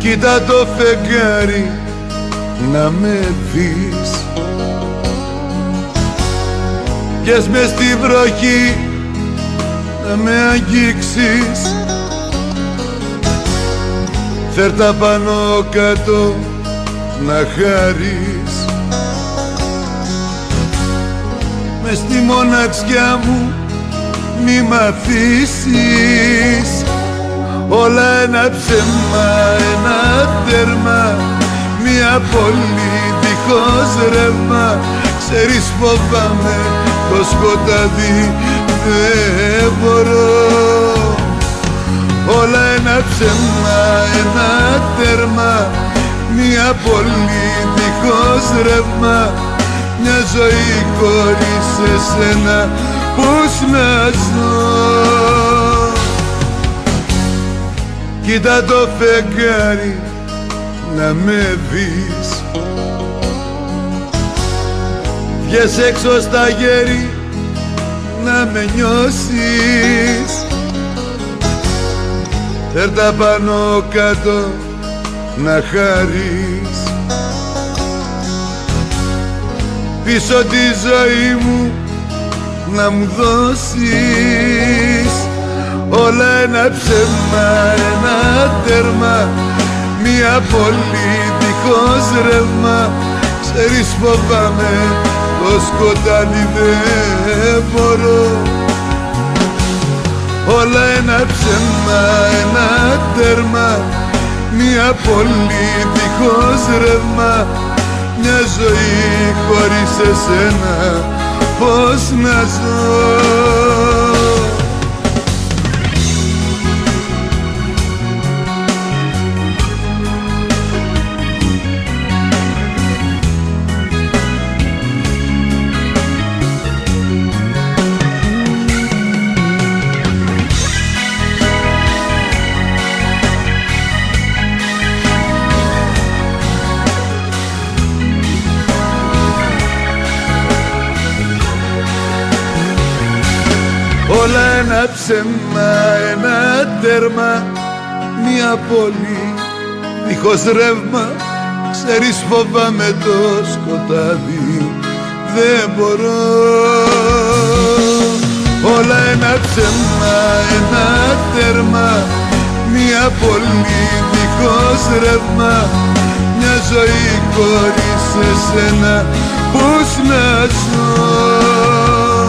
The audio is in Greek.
Κοίτα το φεγγάρι να με δεις, πιες μες στη βροχή να με αγγίξεις. Φέρ' τα πάνω κάτω να χαρείς. Μες στη μοναξιά μου μη μ' αφήσεις. Όλα ένα ψέμα, ένα τέρμα, μια πόλη δίχως ρεύμα. Ξέρεις φοβάμαι το σκοτάδι, δεν μπορώ. Όλα ένα ψέμα, ένα τέρμα, μια πόλη δίχως ρεύμα. Μια ζωή χωρίς εσένα πώς να ζω. Κοίτα το φεγγάρι να με δεις, βγες έξω στα γέρη να με νιώσεις. Φέρ' τα πάνω κάτω να χαρείς. Πίσω τη ζωή μου να μου δώσεις. Όλα ένα ψέμα, ένα τέρμα, μια πόλη δίχως ρεύμα. Ξέρεις φοβάμαι το σκοτάδι, δεν μπορώ. Όλα ένα ψέμα, ένα τέρμα, μια πόλη δίχως ρεύμα. Μια ζωή χωρίς εσένα πώς να ζω. Όλα ένα ψέμα, ένα τέρμα, μια πόλη δίχως ρεύμα. Ξέρεις φοβάμαι το σκοτάδι, δεν μπορώ. Όλα ένα ψέμα, ένα τέρμα, μια πόλη δίχως ρεύμα. Μια ζωή χωρίς εσένα πώς να ζω.